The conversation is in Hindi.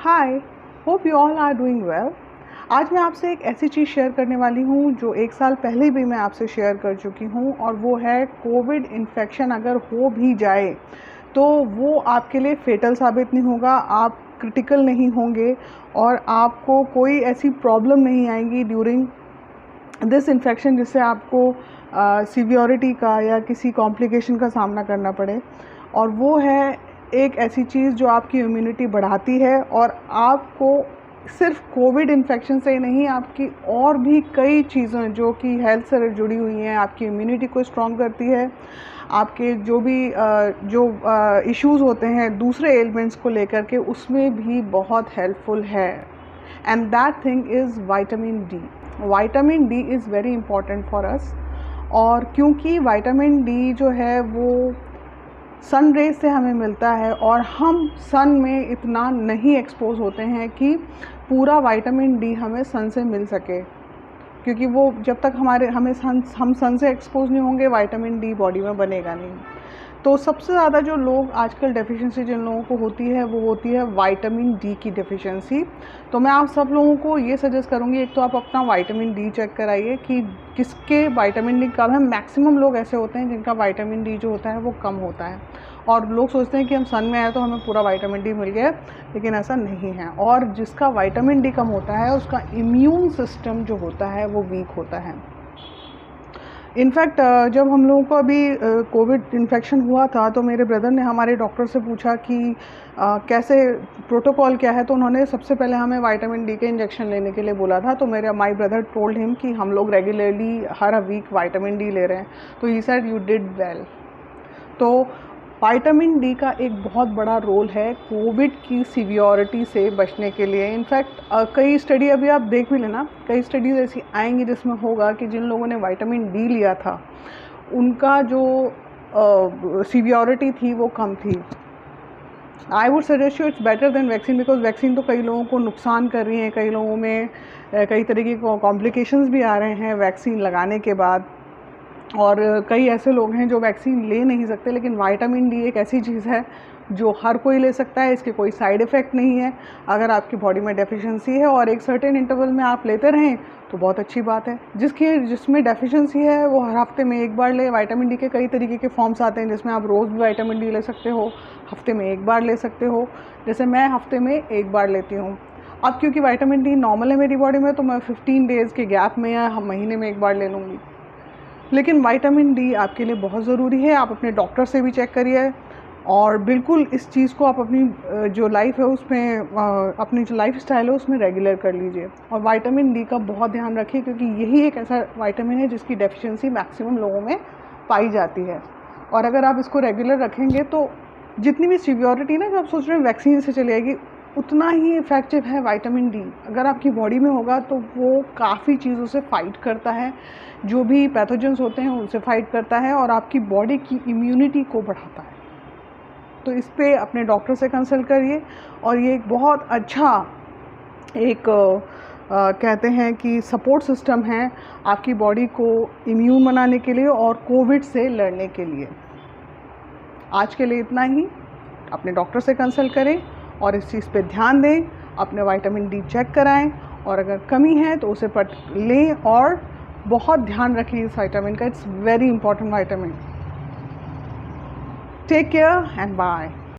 Hi, hope you all are doing well. आज मैं आपसे एक ऐसी चीज़ शेयर करने वाली हूँ जो 1 साल पहले भी मैं आपसे शेयर कर चुकी हूँ, और वो है कोविड इन्फेक्शन अगर हो भी जाए तो वो आपके लिए फेटल साबित नहीं होगा, आप क्रिटिकल नहीं होंगे और आपको कोई ऐसी प्रॉब्लम नहीं आएगी ड्यूरिंग दिस इन्फेक्शन जिससे आपको सीवियरिटी का या किसी कॉम्प्लिकेशन का सामना करना पड़े। और वो है एक ऐसी चीज़ जो आपकी इम्यूनिटी बढ़ाती है, और आपको सिर्फ कोविड इन्फेक्शन से ही नहीं, आपकी और भी कई चीज़ें जो कि हेल्थ से जुड़ी हुई हैं, आपकी इम्यूनिटी को स्ट्रॉन्ग करती है। आपके जो भी इश्यूज़ होते हैं दूसरे एलिमेंट्स को लेकर के, उसमें भी बहुत हेल्पफुल है। And that thing is vitamin D. Vitamin D is very important for us, और क्योंकि विटामिन डी जो है वो सन रेज से हमें मिलता है, और हम सन में इतना नहीं एक्सपोज होते हैं कि पूरा विटामिन डी हमें सन से मिल सके, क्योंकि वो जब तक हम सन से एक्सपोज नहीं होंगे विटामिन डी बॉडी में बनेगा नहीं। तो सबसे ज़्यादा जो लोग आजकल डेफिशिएंसी जिन लोगों को होती है वो होती है विटामिन डी की डेफिशिएंसी। तो मैं आप सब लोगों को ये सजेस्ट करूँगी, एक तो आप अपना विटामिन डी चेक कराइए कि किसके विटामिन डी कम है। मैक्सिमम लोग ऐसे होते हैं जिनका विटामिन डी जो होता है वो कम होता है, और लोग सोचते हैं कि हम सन में आए तो हमें पूरा विटामिन डी मिल गया, लेकिन ऐसा नहीं है। और जिसका विटामिन डी कम होता है उसका इम्यून सिस्टम जो होता है वो वीक होता है। इनफैक्ट जब हम लोगों को अभी कोविड इन्फेक्शन हुआ था तो मेरे ब्रदर ने हमारे डॉक्टर से पूछा कि कैसे प्रोटोकॉल क्या है, तो उन्होंने सबसे पहले हमें विटामिन डी के इंजेक्शन लेने के लिए बोला था। तो माय ब्रदर टोल्ड हिम कि हम लोग रेगुलरली हर अ वीक विटामिन डी ले रहे हैं। तो he said you did well. तो विटामिन डी का एक बहुत बड़ा रोल है कोविड की सीवियरिटी से बचने के लिए। इनफैक्ट कई स्टडी अभी आप देख भी लेना, कई स्टडीज़ ऐसी आएंगी जिसमें होगा कि जिन लोगों ने विटामिन डी लिया था उनका जो सीवियरिटी थी वो कम थी। I would suggest you it's better than vaccine, because vaccine तो कई लोगों को नुकसान कर रही है, कई लोगों में कई तरीके के कॉम्प्लिकेशंस भी आ रहे हैं वैक्सीन लगाने के बाद, और कई ऐसे लोग हैं जो वैक्सीन ले नहीं सकते। लेकिन विटामिन डी एक ऐसी चीज़ है जो हर कोई ले सकता है, इसके कोई साइड इफ़ेक्ट नहीं है। अगर आपकी बॉडी में डेफिशिएंसी है और एक सर्टेन इंटरवल में आप लेते रहें तो बहुत अच्छी बात है। जिसमें डेफिशिएंसी है वो हर हफ्ते में एक बार ले। विटामिन डी के कई तरीके के फॉर्म्स आते हैं जिसमें आप रोज़ भी विटामिन डी ले सकते हो, हफ्ते में एक बार ले सकते हो। जैसे मैं हफ्ते में एक बार लेती हूँ। अब क्योंकि विटामिन डी नॉर्मल है मेरी बॉडी में, तो मैं 15 डेज़ के गैप में या महीने में एक बार ले लूँगी। लेकिन विटामिन डी आपके लिए बहुत ज़रूरी है। आप अपने डॉक्टर से भी चेक करिए, और बिल्कुल इस चीज़ को आप अपनी जो लाइफ है उसमें अपनी जो लाइफ स्टाइल है उसमें रेगुलर कर लीजिए। और विटामिन डी का बहुत ध्यान रखिए, क्योंकि यही एक ऐसा विटामिन है जिसकी डेफिशिएंसी मैक्सिमम लोगों में पाई जाती है। और अगर आप इसको रेगुलर रखेंगे तो जितनी भी सीवियरिटी ना जो आप सोच रहे हैं वैक्सीन से चली आएगी, उतना ही इफ़ेक्टिव है विटामिन डी। अगर आपकी बॉडी में होगा तो वो काफ़ी चीज़ों से फ़ाइट करता है, जो भी पैथोजेंस होते हैं उनसे फ़ाइट करता है, और आपकी बॉडी की इम्यूनिटी को बढ़ाता है। तो इस पे अपने डॉक्टर से कंसल्ट करिए। और ये एक बहुत अच्छा कहते हैं कि सपोर्ट सिस्टम है आपकी बॉडी को इम्यून बनाने के लिए और कोविड से लड़ने के लिए। आज के लिए इतना ही। अपने डॉक्टर से कंसल्ट करें और इस चीज़ पे ध्यान दें, अपने विटामिन डी चेक कराएं, और अगर कमी है तो उसे पट लें, और बहुत ध्यान रखें इस विटामिन का। It's very important vitamin. Take care and bye.